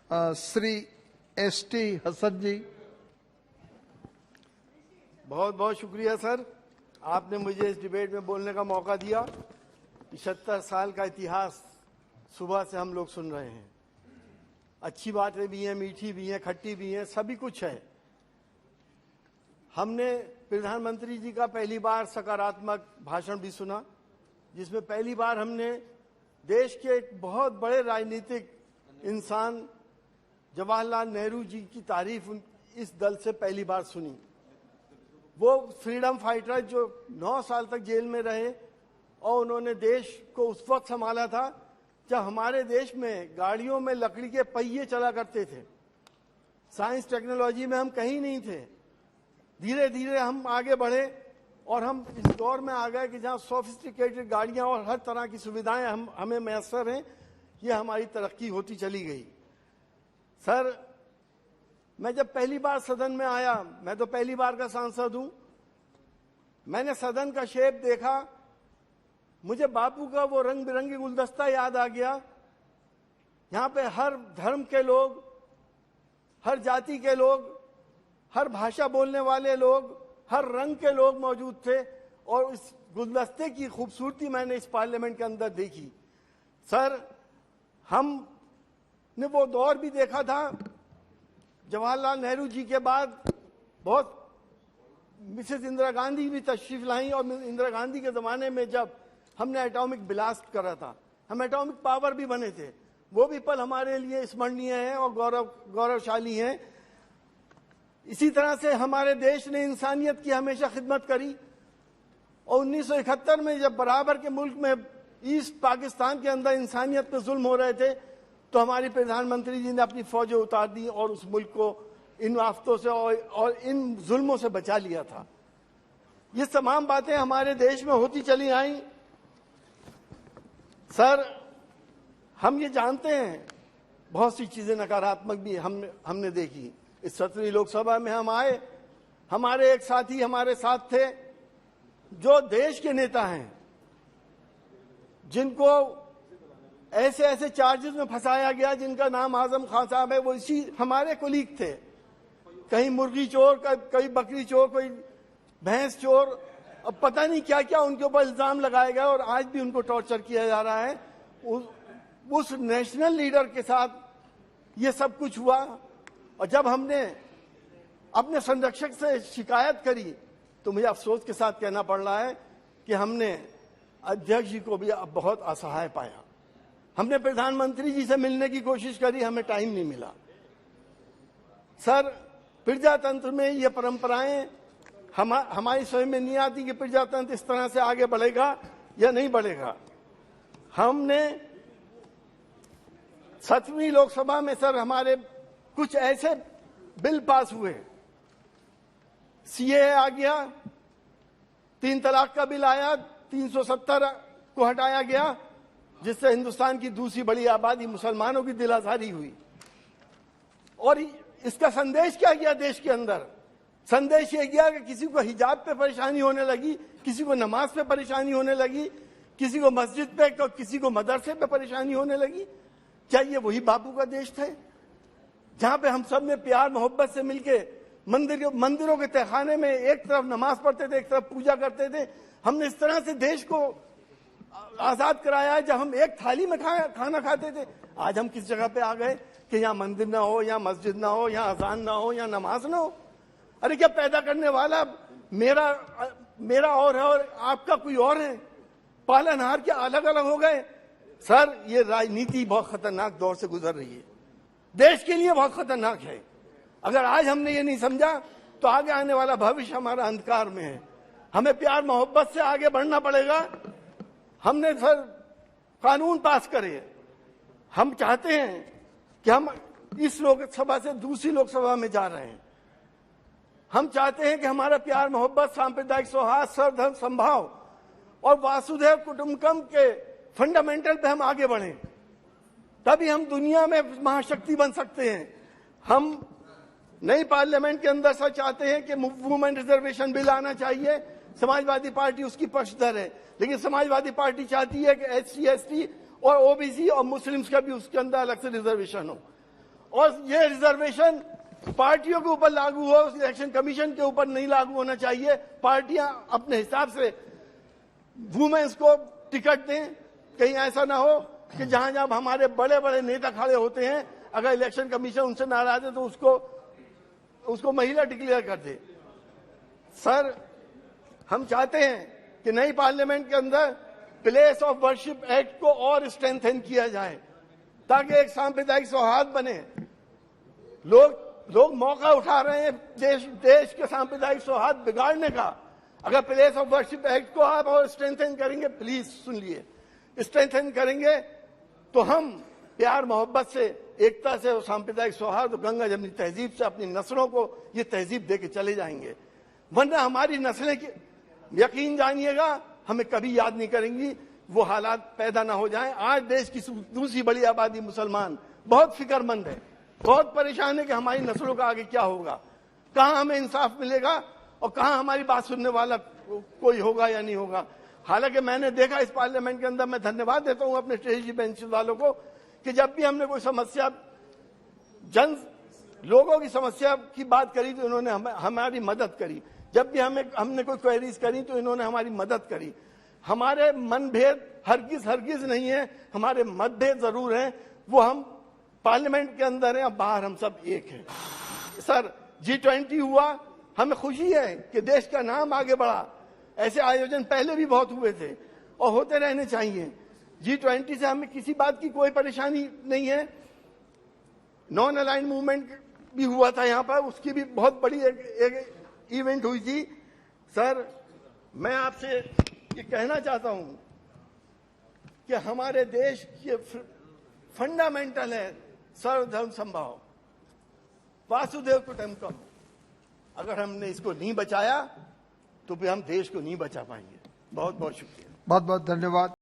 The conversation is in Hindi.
श्री एसटी हसन जी। बहुत बहुत शुक्रिया सर, आपने मुझे इस डिबेट में बोलने का मौका दिया। 75 साल का इतिहास सुबह से हम लोग सुन रहे हैं। अच्छी बातें भी हैं, मीठी भी हैं, खट्टी भी हैं, सभी कुछ है। हमने प्रधानमंत्री जी का पहली बार सकारात्मक भाषण भी सुना, जिसमें पहली बार हमने देश के एक बहुत बड़े राजनीतिक इंसान जवाहरलाल नेहरू जी की तारीफ इस दल से पहली बार सुनी। वो फ्रीडम फाइटर जो 9 साल तक जेल में रहे और उन्होंने देश को उस वक्त संभाला था जब हमारे देश में गाड़ियों में लकड़ी के पहिए चला करते थे। साइंस टेक्नोलॉजी में हम कहीं नहीं थे। धीरे धीरे हम आगे बढ़े और हम इस दौर में आ गए कि जहाँ सोफिस्टिकेटेड गाड़ियाँ और हर तरह की सुविधाएं हमें मैसर हैं। ये हमारी तरक्की होती चली गई। सर, मैं जब पहली बार सदन में आया, मैं तो पहली बार का सांसद हूं, मैंने सदन का शेप देखा, मुझे बापू का वो रंग बिरंगी गुलदस्ता याद आ गया। यहाँ पे हर धर्म के लोग, हर जाति के लोग, हर भाषा बोलने वाले लोग, हर रंग के लोग मौजूद थे और इस गुलदस्ते की खूबसूरती मैंने इस पार्लियामेंट के अंदर देखी। सर, हमने वो दौर भी देखा था जवाहरलाल नेहरू जी के बाद बहुत मिसेस इंदिरा गांधी भी तशरीफ लाई और इंदिरा गांधी के ज़माने में जब हमने एटॉमिक ब्लास्ट करा था, हम एटॉमिक पावर भी बने थे। वो भी पल हमारे लिए स्मरणीय हैं और गौरवशाली हैं। इसी तरह से हमारे देश ने इंसानियत की हमेशा खिदमत करी और 1971 में जब बराबर के मुल्क में ईस्ट पाकिस्तान के अंदर इंसानियत पे जुल्म हो रहे थे तो हमारी प्रधानमंत्री जी ने अपनी फौजें उतार दी और उस मुल्क को इन आफतों से और इन जुल्मों से बचा लिया था। ये तमाम बातें हमारे देश में होती चली आई। सर, हम ये जानते हैं बहुत सी चीजें नकारात्मक भी हमने देखी। इस 17वीं लोकसभा में हम आए, हमारे एक साथी हमारे साथ थे जो देश के नेता हैं, जिनको ऐसे ऐसे चार्जेस में फंसाया गया जिनका नाम आजम खान साहब है। वो इसी हमारे कोलीग थे। कहीं मुर्गी चोर, कहीं बकरी चोर, कोई भैंस चोर, अब पता नहीं क्या क्या उनके ऊपर इल्जाम लगाया गया और आज भी उनको टॉर्चर किया जा रहा है। उस नेशनल लीडर के साथ ये सब कुछ हुआ और जब हमने अपने संरक्षक से शिकायत करी तो मुझे अफसोस के साथ कहना पड़ रहा है कि हमने अध्यक्ष जी को भी बहुत असहाय पाया। हमने प्रधानमंत्री जी से मिलने की कोशिश करी, हमें टाइम नहीं मिला। सर, प्रजातंत्र में ये परंपराएं हमारी समझ में नहीं आती कि प्रजातंत्र इस तरह से आगे बढ़ेगा या नहीं बढ़ेगा। हमने 7वीं लोकसभा में सर हमारे कुछ ऐसे बिल पास हुए। सीएए आ गया, 3 तलाक का बिल आया, 370 को हटाया गया, जिससे हिंदुस्तान की दूसरी बड़ी आबादी मुसलमानों की दिल आजारी हुई। और इसका संदेश क्या गया देश के अंदर? संदेश ये गया कि किसी को हिजाब पे परेशानी होने लगी, किसी को नमाज पे परेशानी होने लगी, किसी को मस्जिद पे, किसी को मदरसे पे परेशानी होने लगी। क्या ये वही बापू का देश था जहां पे हम सब ने प्यार मोहब्बत से मिलके मंदिरों के तहखाने में एक तरफ नमाज पढ़ते थे, एक तरफ पूजा करते थे? हमने इस तरह से देश को आजाद कराया है जब हम एक थाली में खाना खाते थे। आज हम किस जगह पे आ गए कि यहाँ मंदिर ना हो, यहाँ मस्जिद ना हो, यहाँ अजान ना हो, यहाँ नमाज ना हो। अरे क्या पैदा करने वाला मेरा और है और आपका कोई और है? पालनहार क्या अलग अलग हो गए? सर, ये राजनीति बहुत खतरनाक दौर से गुजर रही है, देश के लिए बहुत खतरनाक है। अगर आज हमने ये नहीं समझा तो आगे आने वाला भविष्य हमारा अंधकार में है। हमें प्यार मोहब्बत से आगे बढ़ना पड़ेगा। हमने सर कानून पास करे। हम चाहते हैं कि हम इस लोकसभा से दूसरी लोकसभा में जा रहे हैं। हम चाहते हैं कि हमारा प्यार मोहब्बत, सांप्रदायिक सौहार्द, सर्वधर्म संभाव और वासुदेव कुटुंबकम के फंडामेंटल पे हम आगे बढ़ें, तभी हम दुनिया में महाशक्ति बन सकते हैं। हम नई पार्लियामेंट के अंदर सर चाहते हैं कि वुमेन रिजर्वेशन बिल आना चाहिए। समाजवादी पार्टी उसकी पक्षधर है, लेकिन समाजवादी पार्टी चाहती है कि SC ST और OBC और मुस्लिम्स का भी उसके अंदर अलग से रिजर्वेशन हो। और ये रिजर्वेशन पार्टियों के ऊपर लागू हो, इलेक्शन कमीशन के ऊपर नहीं लागू होना चाहिए। पार्टियां अपने हिसाब से वुमेन्स को टिकट दें। कहीं ऐसा ना हो कि जहां जहां हमारे बड़े बड़े नेता खड़े होते हैं, अगर इलेक्शन कमीशन उनसे नाराज है तो उसको महिला डिक्लेयर कर दे। सर, हम चाहते हैं कि नई पार्लियामेंट के अंदर प्लेस ऑफ वर्शिप एक्ट को और स्ट्रेंथन किया जाए ताकि एक सांप्रदायिक सौहार्द बने। लोग मौका उठा रहे हैं देश के सांप्रदायिक सौहार्द बिगाड़ने का। अगर प्लेस ऑफ वर्शिप एक्ट को आप और स्ट्रेंथन करेंगे, प्लीज सुन लिए, स्ट्रेंथन करेंगे तो हम प्यार मोहब्बत से, एकता से और सांप्रदायिक सौहार्द और गंगा जमनी तहजीब से अपनी नस्लों को ये तहजीब दे के चले जाएंगे। वरना हमारी नस्लें, यकीन जानिएगा, हमें कभी याद नहीं करेंगी। वो हालात पैदा ना हो जाएं। आज देश की दूसरी बड़ी आबादी मुसलमान बहुत फिक्रमंद है, बहुत परेशान है कि हमारी नस्लों का आगे क्या होगा, कहां हमें इंसाफ मिलेगा और कहां हमारी बात सुनने वाला कोई होगा या नहीं होगा। हालांकि मैंने देखा इस पार्लियामेंट के अंदर, मैं धन्यवाद देता हूं अपने स्ट्रेटजी बेंच वालों को कि जब भी हमने कोई समस्या, लोगों की समस्या की बात करी तो इन्होंने हमारी मदद करी। जब भी हमने कोई क्वेरीज करी तो इन्होंने हमारी मदद करी। हमारे मनभेद हरगिज नहीं है, हमारे मतभेद जरूर हैं, वो हम पार्लियामेंट के अंदर हैं और बाहर हम सब एक हैं। सर, G20 हुआ, हमें खुशी है कि देश का नाम आगे बढ़ा। ऐसे आयोजन पहले भी बहुत हुए थे और होते रहने चाहिए। G20 से हमें किसी बात की कोई परेशानी नहीं है। नॉन अलाइंड मूवमेंट भी हुआ था यहाँ पर, उसकी भी बहुत बड़ी एक इवेंट हुई थी। सर, मैं आपसे ये कहना चाहता हूं कि हमारे देश के फंडामेंटल है सर्वधर्म समभाव, वासुदेव कुटुंबकम। अगर हमने इसको नहीं बचाया तो फिर हम देश को नहीं बचा पाएंगे। बहुत बहुत शुक्रिया। बहुत बहुत धन्यवाद।